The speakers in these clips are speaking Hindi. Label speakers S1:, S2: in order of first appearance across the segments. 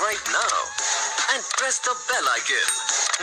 S1: subscribe now and press the bell icon.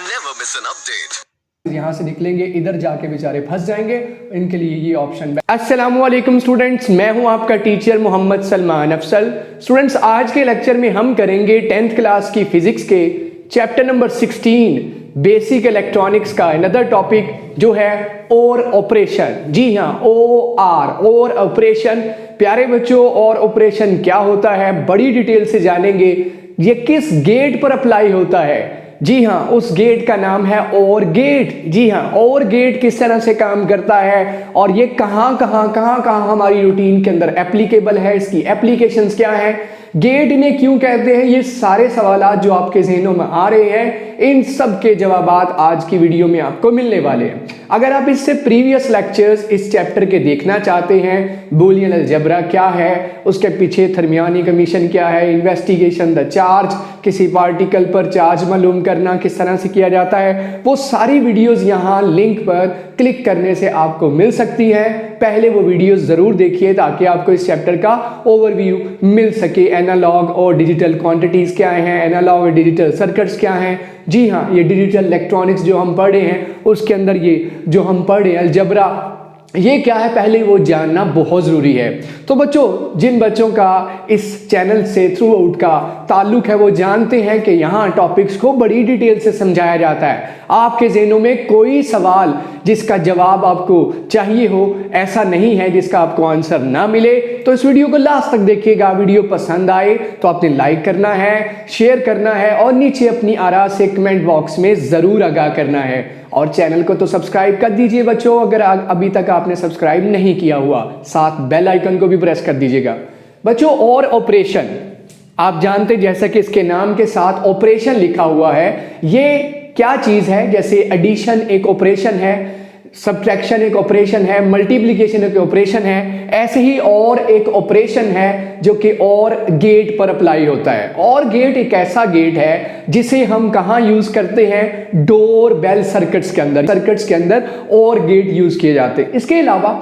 S1: Never miss an update.
S2: यहाँ से निकलेंगे इधर जाके बेचारे फंस जाएंगे, इनके लिए ये ऑप्शन। अस्सलामुअलैकुम स्टूडेंट्स, मैं हूँ आपका टीचर मोहम्मद सलमान अफसल। स्टूडेंट्स, आज के लेक्चर में हम करेंगे 10th क्लास की फिजिक्स के चैप्टर नंबर 16 बेसिक इलेक्ट्रॉनिक्स का अनदर टॉपिक जो है और ऑपरेशन। जी हाँ, और ऑपरेशन। प्यारे बच्चों, और ऑपरेशन क्या होता है बड़ी डिटेल से जानेंगे। ये किस गेट पर अप्लाई होता है? जी हाँ, उस गेट का नाम है और गेट। जी हाँ, और गेट किस तरह से काम करता है और ये कहाँ हमारी रूटीन के अंदर एप्लीकेबल है, इसकी एप्लीकेशंस क्या है, गेट इन्हें क्यों कहते हैं, ये सारे सवाल जो आपके जहनों में आ रहे हैं, इन सब के जवाबात आज की वीडियो में आपको मिलने वाले हैं। अगर आप इससे प्रीवियस लेक्चर्स इस चैप्टर के देखना चाहते हैं, बूलियन अलजेब्रा क्या है, उसके पीछे थर्मियानी कमीशन क्या है, इन्वेस्टिगेशन द चार्ज, किसी पार्टिकल पर चार्ज मालूम करना किस तरह से किया जाता है, वो सारी वीडियोस यहाँ लिंक पर क्लिक करने से आपको मिल सकती है। पहले वो वीडियोस जरूर देखिए ताकि आपको इस चैप्टर का ओवरव्यू मिल सके। एनालॉग और डिजिटल क्वांटिटीज क्या हैं, एनालॉग और डिजिटल सर्किट्स क्या हैं। जी हाँ, ये डिजिटल इलेक्ट्रॉनिक्स जो हम पढ़े हैं उसके अंदर ये जो हम पढ़े अलजेब्रा ये क्या है, पहले वो जानना बहुत ज़रूरी है। तो बच्चों, जिन बच्चों का इस चैनल से थ्रू आउट का ताल्लुक है वो जानते हैं कि यहाँ टॉपिक्स को बड़ी डिटेल से समझाया जाता है। आपके ज़हनों में कोई सवाल जिसका जवाब आपको चाहिए हो ऐसा नहीं है जिसका आपको आंसर ना मिले। तो इस वीडियो को लास्ट तक देखिएगा। वीडियो पसंद आए तो आपने लाइक करना है, शेयर करना है और नीचे अपनी आरा से कमेंट बॉक्स में ज़रूर आगाह करना है। और चैनल को तो सब्सक्राइब कर दीजिए बच्चों, अगर अभी तक आपने सब्सक्राइब नहीं किया हुआ, साथ बेल आइकन को भी प्रेस कर दीजिएगा। बच्चों, और ऑपरेशन आप जानते, जैसा कि इसके नाम के साथ ऑपरेशन लिखा हुआ है, ये क्या चीज है। जैसे एडिशन एक ऑपरेशन है, सब्ट्रैक्शन एक ऑपरेशन है, मल्टीप्लिकेशन एक ऑपरेशन है, ऐसे ही और एक ऑपरेशन है जो कि और गेट पर अप्लाई होता है। और गेट एक ऐसा गेट है जिसे हम कहाँ यूज करते हैं, डोर बेल सर्किट्स के अंदर और गेट यूज किए जाते हैं। इसके अलावा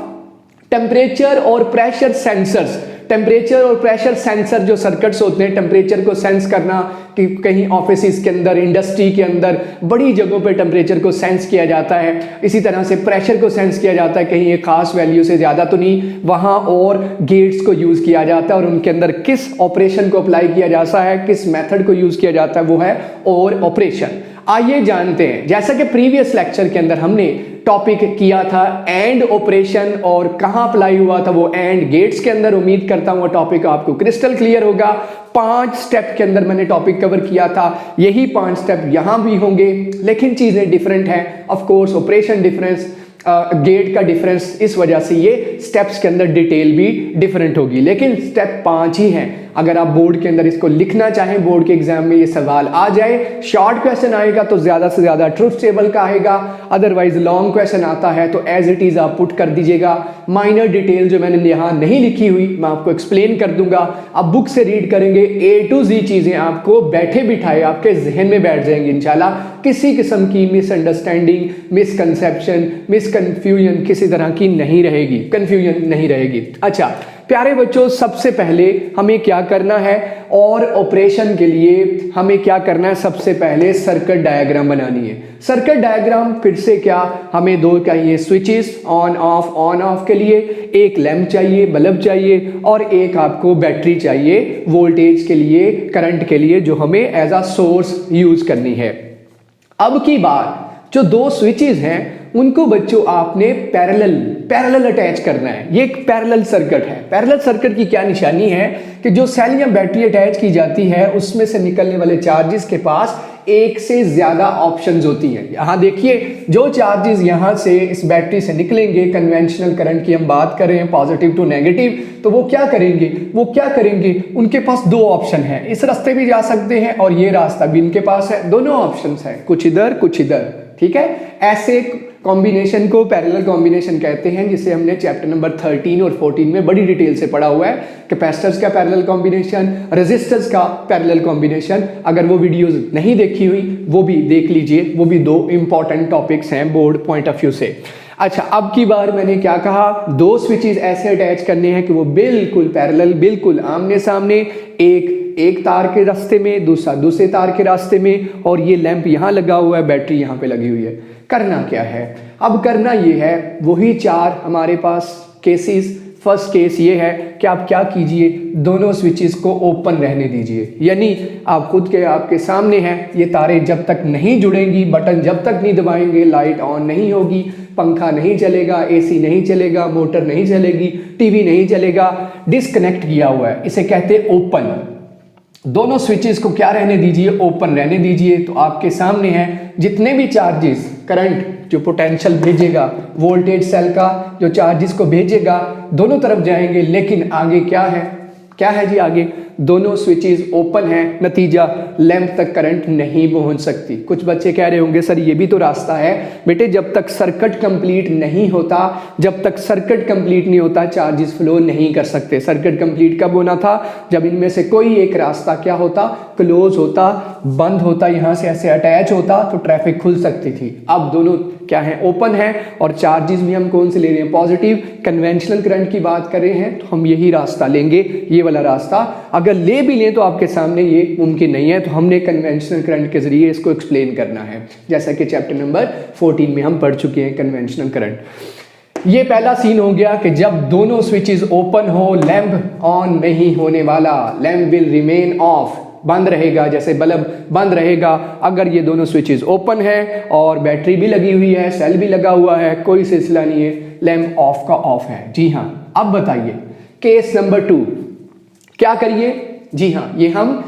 S2: टेम्परेचर और प्रेशर सेंसर्स, टेम्परेचर और प्रेशर सेंसर जो सर्किट्स होते हैं, टेम्परेचर को सेंस करना कि कहीं ऑफिस के अंदर, इंडस्ट्री के अंदर बड़ी जगहों पे टेम्परेचर को सेंस किया जाता है। इसी तरह से प्रेशर को सेंस किया जाता है, कहीं एक खास वैल्यू से ज़्यादा तो नहीं, वहाँ और गेट्स को यूज़ किया जाता है और उनके अंदर किस ऑपरेशन को अप्लाई किया जाता है, किस मेथड को यूज़ किया जाता है, वो है और ऑपरेशन। आइए जानते हैं। जैसा कि प्रीवियस लेक्चर के अंदर हमने टॉपिक किया था एंड ऑपरेशन और कहां अप्लाई हुआ था, वो एंड गेट्स के अंदर। उम्मीद करता हूं वो टॉपिक आपको क्रिस्टल क्लियर होगा। 5 स्टेप के अंदर मैंने टॉपिक कवर किया था, यही 5 स्टेप यहां भी होंगे, लेकिन चीजें डिफरेंट हैं। Of course operation difference, gate का डिफरेंस, इस वजह से ये स्टेप्स के अंदर डिटेल भी डिफरेंट होगी, लेकिन स्टेप 5 ही हैं। अगर आप बोर्ड के अंदर इसको लिखना चाहें, बोर्ड के एग्जाम में ये सवाल आ जाए, शॉर्ट क्वेश्चन आएगा तो ज्यादा से ज्यादा ट्रुथ टेबल का आएगा, अदरवाइज लॉन्ग क्वेश्चन आता है तो एज इट इज आप पुट कर दीजिएगा। माइनर डिटेल जो मैंने यहाँ नहीं लिखी हुई मैं आपको एक्सप्लेन कर दूंगा। आप बुक से रीड करेंगे, A to Z चीजें आपको बैठे बिठाए आपके जहन में बैठ जाएंगी इंशाल्लाह। किसी किस्म की मिसअंडरस्टैंडिंग, मिसकंसेप्शन, मिसकन्फ्यूजन किसी तरह की नहीं रहेगी, कंफ्यूजन नहीं रहेगी। अच्छा प्यारे बच्चों, सबसे पहले हमें क्या करना है, और ऑपरेशन के लिए हमें क्या करना है, सबसे पहले सर्किट डायग्राम बनानी है। सर्किट डायग्राम फिर से क्या, हमें 2 चाहिए स्विचेस, ऑन ऑफ के लिए, एक लैंप चाहिए, बल्ब चाहिए, और एक आपको बैटरी चाहिए वोल्टेज के लिए, करंट के लिए, जो हमें एज अ सोर्स यूज करनी है। अब की बात, जो 2 स्विचेस हैं उनको बच्चों आपने पैरेलल अटैच करना है। ये एक पैरेलल सर्किट है। पैरेलल सर्किट की क्या निशानी है कि जो सेल या बैटरी अटैच की जाती है उसमें से निकलने वाले चार्जेस के पास एक से ज्यादा ऑप्शंस होती हैं। यहाँ देखिए, जो चार्जेस यहाँ से इस बैटरी से निकलेंगे, कन्वेंशनल करंट की हम बात कर रहे हैं, पॉजिटिव टू नेगेटिव, तो वो क्या करेंगे, उनके पास 2 ऑप्शन है। इस रास्ते भी जा सकते हैं और ये रास्ता भी इनके पास है, दोनों ऑप्शन है, कुछ इधर कुछ इधर। ठीक है, ऐसे कॉम्बिनेशन को पैरेलल कॉम्बिनेशन कहते हैं, जिसे हमने चैप्टर नंबर 13 और 14 में बड़ी डिटेल से पढ़ा हुआ है। कैपेसिटर्स का पैरेलल कॉम्बिनेशन, रेजिस्टर्स का पैरेलल कॉम्बिनेशन। अगर वो वीडियोस नहीं देखी हुई वो भी देख लीजिए, वो भी 2 इंपॉर्टेंट टॉपिक्स हैं बोर्ड पॉइंट ऑफ व्यू से। अच्छा, अब की बार मैंने क्या कहा, 2 स्विचेस ऐसे अटैच करने हैं कि वो बिल्कुल पैरेलल, बिल्कुल आमने सामने, एक एक तार के रास्ते में, दूसरा दूसरे तार के रास्ते में, और ये लैंप यहाँ लगा हुआ है, बैटरी यहाँ पे लगी हुई है। करना क्या है? अब करना ये है, वही चार हमारे पास केसेस। फर्स्ट केस ये है कि आप क्या कीजिए, दोनों स्विचेस को ओपन रहने दीजिए, यानी आप खुद के आपके सामने हैं, ये तारें जब तक नहीं जुड़ेंगी, बटन जब तक नहीं दबाएंगे, लाइट ऑन नहीं होगी, पंखा नहीं चलेगा, एसी नहीं चलेगा, मोटर नहीं चलेगी, टीवी नहीं चलेगा, डिस्कनेक्ट किया हुआ है, इसे कहते हैं ओपन। दोनों स्विचेस को क्या रहने दीजिए, ओपन रहने दीजिए। तो आपके सामने है जितने भी चार्जेस, करंट जो पोटेंशियल भेजेगा, वोल्टेज सेल का जो चार्जेस को भेजेगा, दोनों तरफ जाएंगे, लेकिन आगे क्या है जी, आगे दोनों स्विचेस ओपन हैं, नतीजा लैंप तक करंट नहीं पहुंच सकती। कुछ बच्चे कह रहे होंगे सर ये भी तो रास्ता है। बेटे जब तक सर्किट कंप्लीट नहीं होता, जब तक सर्किट कंप्लीट नहीं होता, चार्जेस फ्लो नहीं कर सकते। सर्किट कंप्लीट कब होना था? जब इनमें से कोई एक रास्ता क्या होता, क्लोज होता, बंद होता, यहां से ऐसे अटैच होता, तो ट्रैफिक खुल सकती थी। अब दोनों क्या है, ओपन है, और चार्जेस भी हम कौन से ले रहे हैं, पॉजिटिव। कन्वेंशनल करंट की बात कर रहे हैं तो हम यही रास्ता लेंगे, ये वाला रास्ता। अगर ले भी लें तो आपके सामने ये मुमकिन नहीं है, तो हमने कन्वेंशनल करंट के जरिए इसको एक्सप्लेन करना है, जैसा कि चैप्टर नंबर 14 में हम पढ़ चुके हैं कन्वेंशनल करंट। ये पहला सीन हो गया कि जब दोनों स्विचेस ओपन हो, लैंप ऑन नहीं होने वाला, लैंप विल रिमेन ऑफ, बंद रहेगा, जैसे बल्ब बंद रहेगा। अगर ये दोनों स्विचेस ओपन है और बैटरी भी लगी हुई है, सेल भी लगा हुआ है, कोई सिलसिला नहीं है, लैंप ऑफ का ऑफ है। जी हाँ, अब बताइए केस नंबर 2 क्या करिए? जी हाँ, ये हम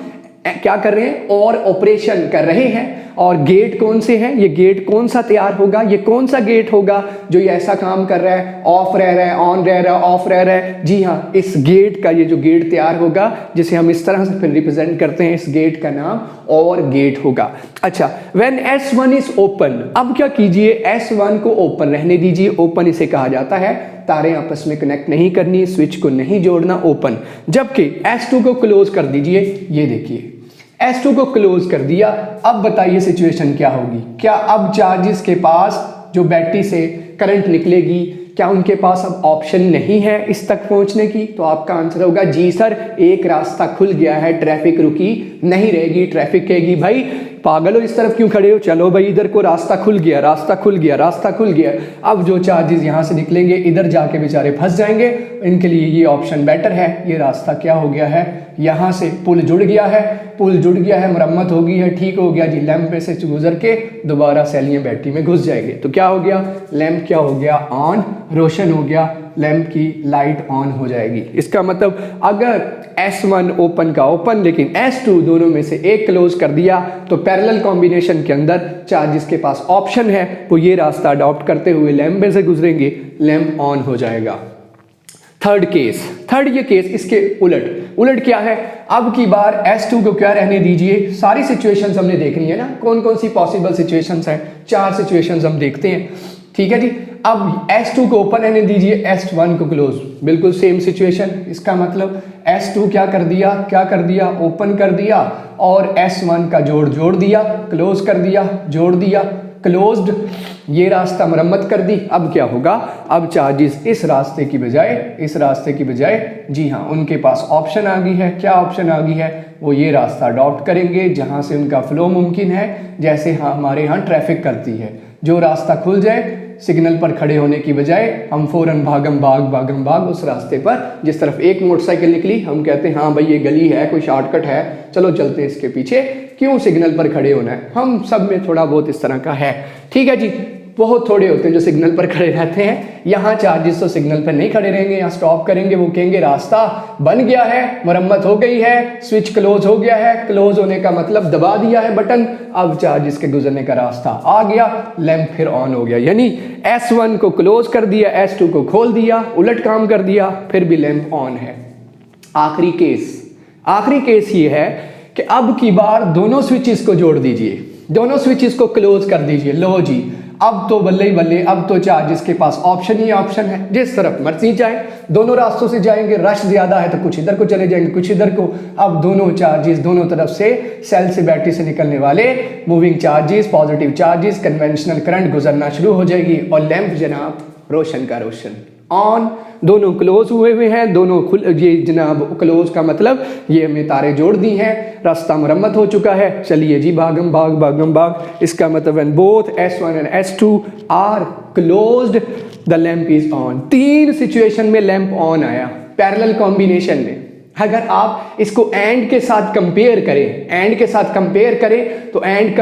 S2: क्या कर रहे हैं, और ऑपरेशन कर रहे हैं, और गेट कौन से हैं, ये गेट कौन सा तैयार होगा, ये कौन सा गेट होगा जो ये ऐसा काम कर रहा है, ऑफ रह रहा है, ऑन रह रहा है, ऑफ रह रहा है। जी हाँ, इस गेट का ये जो गेट तैयार होगा, जिसे हम इस तरह से फिर रिप्रेजेंट करते हैं, इस गेट का नाम और गेट होगा। अच्छा, व्हेन S1 इज ओपन, अब क्या कीजिए, S1 को ओपन रहने दीजिए। ओपन इसे कहा जाता है, तारें आपस में कनेक्ट नहीं करनी, स्विच को नहीं जोड़ना, ओपन। जबकि S2 को क्लोज कर दीजिए। ये देखिए S2 को क्लोज कर दिया। अब बताइए सिचुएशन क्या होगी? क्या अब चार्जेस के पास जो बैटरी से करंट निकलेगी, क्या उनके पास अब ऑप्शन नहीं है इस तक पहुंचने की? तो आपका आंसर होगा जी सर, एक रास्ता खुल गया है, ट्रैफिक रुकी नहीं रहेगी। ट्रैफिक कहेगी भाई पागल हो, इस तरफ क्यों खड़े हो, चलो भाई इधर को, रास्ता खुल गया, रास्ता खुल गया, रास्ता खुल गया। अब जो चार्जेस यहाँ से निकलेंगे इधर जाके बेचारे फंस जाएंगे। इनके लिए ये ऑप्शन बेटर है। ये रास्ता क्या हो गया है, यहाँ से पुल जुड़ गया है, पुल जुड़ गया है, मरम्मत हो गई है, ठीक हो गया जी। लैंप में से गुजर के दोबारा सेलियां बैटरी में घुस जाएंगे। तो क्या हो गया, लैंप क्या हो गया, ऑन, रोशन हो गया, लैंप की लाइट ऑन हो जाएगी। इसका मतलब अगर S1 ओपन का ओपन, लेकिन S2 दोनों में से एक क्लोज कर दिया, तो पैरेलल कॉम्बिनेशन के अंदर चार्जेस के पास ऑप्शन है, वो ये रास्ता अडॉप्ट करते हुए लैंप में से गुजरेंगे, लैंप ऑन हो जाएगा। थर्ड ये केस इसके उलट क्या है, अब की बार S2 को क्या रहने दीजिए। सारी सिचुएशंस हमने देखनी है ना, कौन कौन सी पॉसिबल सिचुएशंस हैं, 4 सिचुएशंस हम देखते हैं, ठीक है जी। अब S2 को ओपन रहने दीजिए, S1 को क्लोज, बिल्कुल सेम सिचुएशन। इसका मतलब S2 क्या कर दिया, ओपन कर दिया, और S1 का जोड़ दिया, क्लोज कर दिया, जोड़ दिया, क्लोज्ड, ये रास्ता मरम्मत कर दी। अब क्या होगा, अब चार्जेस इस रास्ते की बजाय जी हाँ, उनके पास ऑप्शन आ गई है। क्या ऑप्शन आ गई है, वो ये रास्ता अडॉप्ट करेंगे जहां से उनका फ्लो मुमकिन है, जैसे हाँ हमारे यहाँ ट्रैफिक करती है। जो रास्ता खुल जाए, सिग्नल पर खड़े होने की बजाय हम फौरन भागम भाग उस रास्ते पर, जिस तरफ एक मोटरसाइकिल निकली, हम कहते हैं हाँ भाई ये गली है, कोई शॉर्टकट है, चलो चलते हैं इसके पीछे, क्यों सिग्नल पर खड़े होना है। हम सब में थोड़ा बहुत इस तरह का है, ठीक है जी। बहुत थोड़े होते हैं जो सिग्नल पर खड़े रहते हैं। यहाँ चार्जेस तो सिग्नल पर नहीं खड़े रहेंगे, यहाँ स्टॉप करेंगे, वो कहेंगे रास्ता बन गया है, मरम्मत हो गई है, स्विच क्लोज हो गया है। क्लोज होने का मतलब दबा दिया है बटन, अब चार्जेस के गुजरने का रास्ता आ गया, लैंप फिर ऑन हो गया। यानी S1 को क्लोज कर दिया, S2 को खोल दिया, उलट काम कर दिया, फिर भी लैंप ऑन है। आखिरी केस ये है कि अब की बार दोनों स्विचेस को जोड़ दीजिए, दोनों स्विचेस को क्लोज कर दीजिए। लो जी, अब तो बल्ले ही बल्ले, अब तो चार्जेस के पास ऑप्शन ही ऑप्शन है, जिस तरफ मर्जी जाए, दोनों रास्तों से जाएंगे। रश ज्यादा है तो कुछ इधर को चले जाएंगे, कुछ इधर को। अब दोनों चार्जेस दोनों तरफ से, सेल से बैटरी से निकलने वाले moving charges, positive charges, conventional current गुजरना शुरू हो जाएगी, और लैंप जनाब रोशन का रोशन, ऑन, दोनों क्लोज हुए हुए हैं, दोनों खुल, ये जनाब क्लोज का मतलब ये हमने तारे जोड़ दी हैं, रास्ता मुरम्मत हो चुका है, चलिए जी भागम भाग, इसका मतलब when both S1 and S2 are closed the lamp is on. 3 situation में लैंप ऑन आया पैरेलल कॉम्बिनेशन में। अगर आप इसको एंड के साथ कंपेयर करें तो एंड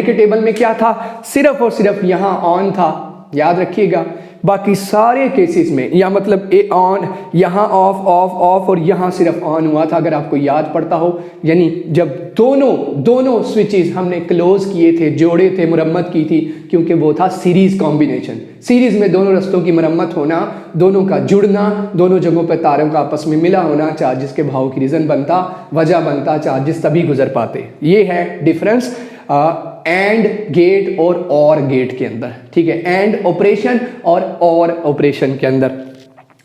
S2: के टेबल में क्या था, सिर्फ और सिर्फ यहां ऑन था, याद रखिएगा। बाकी सारे केसेस में या मतलब ए ऑन, यहाँ ऑफ और यहाँ सिर्फ ऑन हुआ था, अगर आपको याद पड़ता हो। यानी जब दोनों स्विचेस हमने क्लोज किए थे, जोड़े थे, मुरम्मत की थी, क्योंकि वो था सीरीज कॉम्बिनेशन। सीरीज में दोनों रस्तों की मुरम्मत होना, दोनों का जुड़ना, दोनों जगहों पर तारों का आपस में मिला होना, चार्जिस के भाव की रीजन बनता, वजह बनता, चार्जिस तभी गुजर पाते। ये है डिफरेंस एंड गेट और गेट के अंदर, ठीक है, एंड ऑपरेशन और ऑपरेशन के अंदर।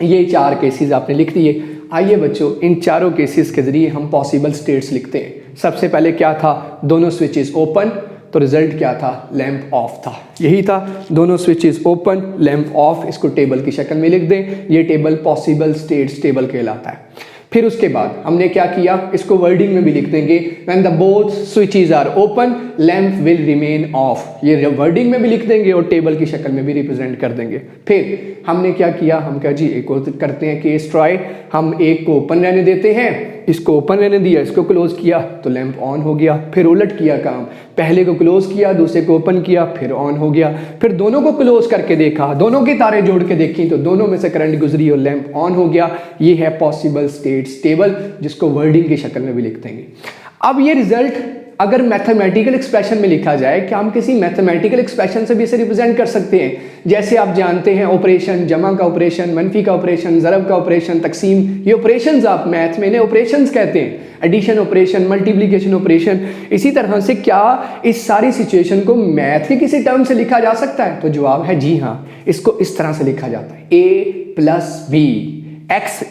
S2: ये 4 केसेस आपने लिख दिए। आइए बच्चों, इन चारों केसेस के जरिए हम पॉसिबल स्टेट्स लिखते हैं। सबसे पहले क्या था, दोनों स्विचेस ओपन, तो रिजल्ट क्या था, लैंप ऑफ था। यही था, दोनों स्विचेस ओपन, लैंप ऑफ। इसको टेबल की शक्ल में लिख दें, ये टेबल पॉसिबल स्टेट्स टेबल कहलाता है। फिर उसके बाद हमने क्या किया, इसको वर्डिंग में भी लिख देंगे, when the both switches are open lamp will remain off. ये वर्डिंग में भी लिख देंगे और टेबल की शक्ल में भी रिप्रेजेंट कर देंगे। फिर हमने क्या किया, हम क्या जी एक और करते हैं केस ट्राई। हम एक को ओपन रहने देते हैं, इसको ओपन रहने दिया, इसको क्लोज किया तो लैंप ऑन हो गया। फिर उलट किया काम, पहले को क्लोज किया, दूसरे को ओपन किया, फिर ऑन हो गया। फिर दोनों को क्लोज करके देखा, दोनों की तारें जोड़ के देखी तो दोनों में से करंट गुजरी और लैंप ऑन हो गया। ये है पॉसिबल स्टेट्स टेबल, जिसको वर्डिंग की शक्ल में भी लिख देंगे। अब ये रिजल्ट अगर मैथमेटिकल एक्सप्रेशन में लिखा जाए, क्या हम किसी मैथमेटिकल एक्सप्रेशन से भी इसे रिप्रेजेंट कर सकते हैं? जैसे आप जानते हैं ऑपरेशन, जमा का ऑपरेशन, मनफी का ऑपरेशन, ज़रब का ऑपरेशन, तकसीम, ये ऑपरेशंस आप मैथ में इन्हें ऑपरेशंस कहते हैं। Addition operation, multiplication operation. इसी तरह से क्या इस सारी सिचुएशन को मैथ के किसी टर्म से लिखा जा सकता है? तो जवाब है जी हाँ, इसको इस तरह से लिखा जाता है, a + b, x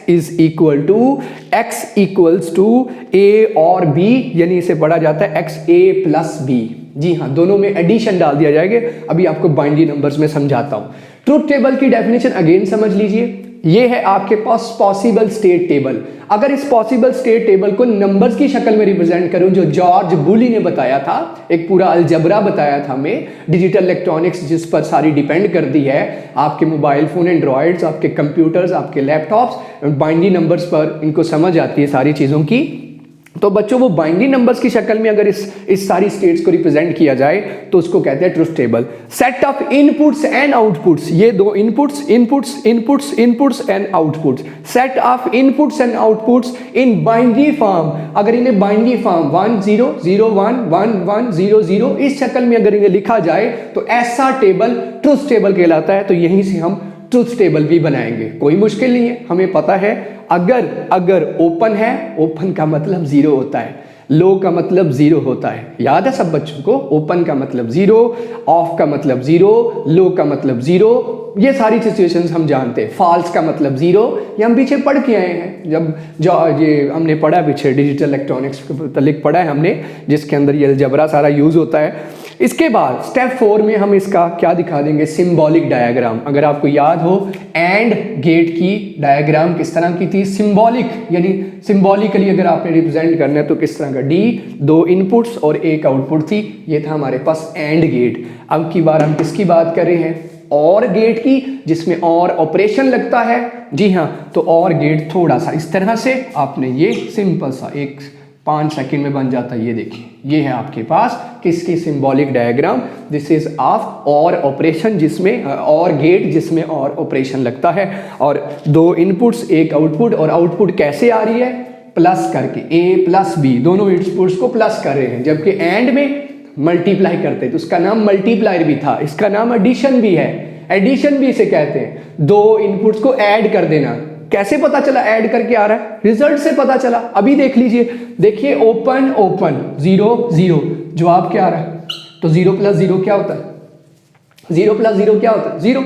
S2: equals to a और b, यानी इसे पढ़ा जाता है xa + b। जी हाँ, दोनों में एडिशन डाल दिया जाएगा। अभी आपको बाइनरी नंबर्स में समझाता हूं। ट्रुथ टेबल की डेफिनेशन अगेन समझ लीजिए। ये है आपके पास पॉसिबल स्टेट टेबल। अगर इस पॉसिबल स्टेट टेबल को नंबर्स की शक्ल में रिप्रेजेंट करूं, जो जॉर्ज बुली ने बताया था, एक पूरा अलजबरा बताया था हमें, डिजिटल इलेक्ट्रॉनिक्स जिस पर सारी डिपेंड करती है, आपके मोबाइल फोन, एंड्रॉइड्स, आपके कंप्यूटर्स, आपके लैपटॉप्स, बाइनरी नंबर्स पर इनको समझ आती है सारी चीज़ों की। तो बच्चों वो बाइनरी नंबर्स की शक्ल में अगर इस सारी स्टेट्स को रिप्रेजेंट किया जाए तो उसको कहते हैं truth table. Set of inputs and outputs, ये दो inputs and outputs, set of inputs and outputs in binary form. अगर इन्हें बाइनरी फॉर्म 1 0 0 1 1 1 0 0 इस शक्ल में अगर इन्हें लिखा जाए तो ऐसा टेबल ट्रुथ टेबल कहलाता है। तो यहीं से हम ट्रुथ टेबल भी बनाएंगे, कोई मुश्किल नहीं है, हमें पता है। अगर ओपन है, ओपन का मतलब 0 होता है, लो का मतलब 0 होता है, याद है सब बच्चों को। ओपन का मतलब 0, ऑफ का मतलब 0, लो का मतलब 0, ये सारी सिचुएशंस हम जानते हैं। फॉल्स का मतलब 0, ये हम पीछे पढ़ के आए हैं, जब जो ये हमने पढ़ा पीछे डिजिटल इलेक्ट्रॉनिक्स पढ़ा है हमने, जिसके अंदर ये अलजबरा सारा यूज होता है। इसके बाद स्टेप 4 में हम इसका क्या दिखा देंगे, सिंबॉलिक डायग्राम। अगर आपको याद हो, एंड गेट की डायग्राम किस तरह की थी, सिंबॉलिक, यानी सिंबॉलिकली अगर आपने रिप्रेजेंट करना है तो किस तरह का, डी 2 इनपुट्स और 1 आउटपुट थी, ये था हमारे पास एंड गेट। अब की बार हम किसकी बात कर रहे हैं, और गेट की, जिसमें और ऑपरेशन लगता है। जी हाँ, तो और गेट थोड़ा सा इस तरह से आपने ये सिंपल सा 5 सेकंड में बन जाता है। ये देखिए, ये है आपके पास किसकी symbolic diagram, this is of और ऑपरेशन, जिसमें और गेट जिसमें और ऑपरेशन लगता है, और 2 इनपुट्स 1 आउटपुट, और आउटपुट कैसे आ रही है, प्लस करके, a + b, दोनों इनपुट्स को प्लस कर रहे हैं। जबकि एंड में मल्टीप्लाई करते हैं तो उसका नाम मल्टीप्लायर भी था, इसका नाम एडिशन भी है, एडिशन भी इसे कहते हैं। 2 इनपुट्स को ऐड कर देना। कैसे पता चला ऐड करके आ रहा है, रिजल्ट से पता चला। अभी देख लीजिए, देखिए ओपन 0 0, जवाब क्या आ रहा है, तो 0 + 0 क्या होता है, 0 + 0 क्या होता है, 0।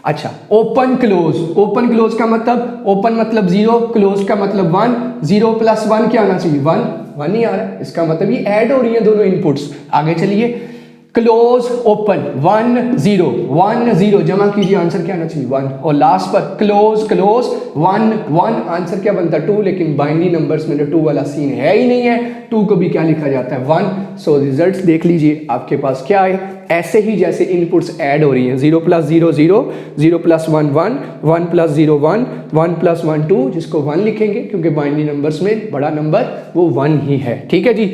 S2: अच्छा, ओपन क्लोज का मतलब, ओपन मतलब 0, क्लोज का मतलब 1, 0 + 1 क्या आना चाहिए, 1 1 ही आ रहा है, इसका मतलब ये ऐड हो रही है दोनों इनपुट्स। आगे चलिए, क्लोज ओपन 1 0 1 0 जमा कीजिए, आंसर क्या आना चाहिए 1, और लास्ट पर क्लोज क्लोज 1 1, आंसर क्या बनता है 2, लेकिन बाइनरी नंबर्स में 2 वाला सीन है ही नहीं है, 2 को भी क्या लिखा जाता है 1। सो रिजल्ट्स देख लीजिए आपके पास क्या है, ऐसे ही जैसे इनपुट्स ऐड हो रही हैं 0 + 0 0 0 + 1 1 1 + 0 1 1 + 1 2, जिसको 1 लिखेंगे क्योंकि बाइनरी नंबर्स में बड़ा नंबर वो 1 ही है। ठीक है जी,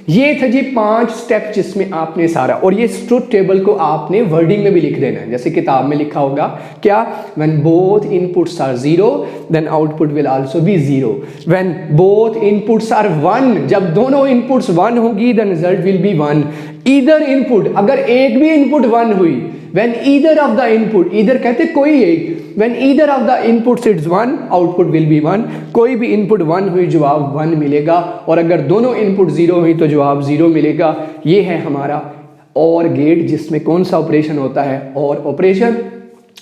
S2: ये था जी 5 स्टेप जिसमें आपने सारा, और ये ट्रुथ टेबल को आपने वर्डिंग में भी लिख देना है, जैसे किताब में लिखा होगा क्या, when both inputs are 0 then output will also be 0, when both inputs are 1, जब दोनों इनपुट्स 1 होगी then result will be 1, either input, अगर एक भी इनपुट 1 हुई, when either of the input, either कहते कोई एक, when either of the inputs is 1 output will be 1, कोई भी इनपुट 1 हुई जवाब 1 मिलेगा, और अगर दोनों इनपुट 0 हुई तो जवाब 0 मिलेगा। ये है हमारा और गेट, जिसमें कौन सा ऑपरेशन होता है, और ऑपरेशन।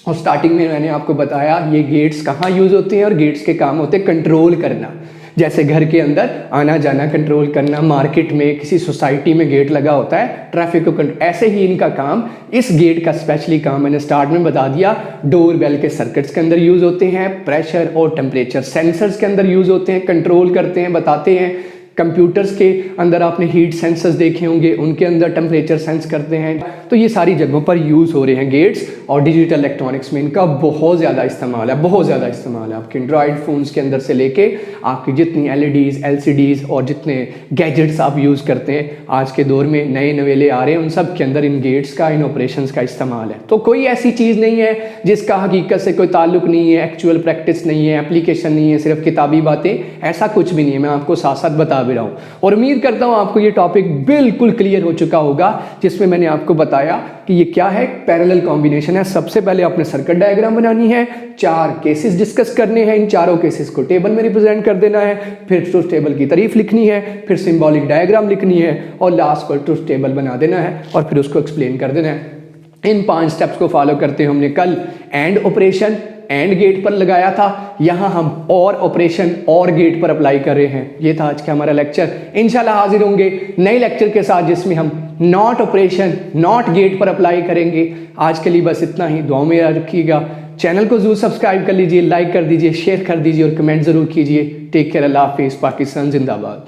S2: और स्टार्टिंग में मैंने आपको बताया ये गेट्स कहाँ यूज होते हैं, और गेट्स के काम होते हैं कंट्रोल करना, जैसे घर के अंदर आना जाना कंट्रोल करना, मार्केट में किसी सोसाइटी में गेट लगा होता है ट्रैफिक को कंट्रोल, ऐसे ही इनका काम, इस गेट का स्पेशली काम मैंने स्टार्ट में बता दिया, डोर बेल के सर्किट्स के अंदर यूज होते हैं, प्रेशर और टेम्परेचर सेंसर्स के अंदर यूज होते हैं, कंट्रोल करते हैं, बताते हैं। कंप्यूटर्स के अंदर आपने हीट सेंसर्स देखे होंगे, उनके अंदर टेम्परेचर सेंस करते हैं, तो ये सारी जगहों पर यूज़ हो रहे हैं गेट्स, और डिजिटल इलेक्ट्रॉनिक्स में इनका बहुत ज़्यादा इस्तेमाल है, बहुत ज़्यादा इस्तेमाल है। आपके एंड्रॉयड फ़ोन्स के अंदर से लेके आपकी जितनी LEDs LCDs और जितने गैजेट्स आप यूज़ करते हैं आज के दौर में नए नवेले आ रहे हैं, उन सब के अंदर इन गेट्स का, इन ऑपरेशंस का इस्तेमाल है। तो कोई ऐसी चीज़ नहीं है जिसका हकीकत से कोई ताल्लुक नहीं है, एक्चुअल प्रैक्टिस नहीं है, एप्लीकेशन नहीं है, सिर्फ किताबी बातें, ऐसा कुछ भी नहीं है, मैं आपको साथ साथ बता भी रहा हूँ। और उम्मीद करता हूं आपको ये टॉपिक बिल्कुल क्लियर हो चुका होगा, जिसमें मैंने आपको बताया कि ये क्या है, पैरेलल कॉम्बिनेशन है। सबसे पहले आपने सर्किट डायग्राम बनानी है, 4 केसेस डिस्कस करने हैं, इन चारों केसेस को टेबल में रिप्रेजेंट कर देना है, फिर ट्रुथ टेबल की तारीफ लिखनी है, फिर सिंबॉलिक डायग्राम लिखनी है, और लास्ट पर ट्रुथ टेबल बना देना है, और फिर उसको एक्सप्लेन कर देना है। इन 5 स्टेप्स को फॉलो करते हुए हमने कल एंड ऑपरेशन एंड गेट पर लगाया था, यहां हम और ऑपरेशन और गेट पर अप्लाई कर रहे हैं। ये था आज का हमारा लेक्चर। इंशाल्लाह हाजिर होंगे नए लेक्चर के साथ, जिसमें हम नॉट ऑपरेशन नॉट गेट पर अप्लाई करेंगे। आज के लिए बस इतना ही, दुआ में याद रखिएगा। चैनल को जरूर सब्सक्राइब कर लीजिए, लाइक कर दीजिए, शेयर कर दीजिए और कमेंट जरूर कीजिए। टेक केयर, अल्लाह हाफिज़, पाकिस्तान जिंदाबाद।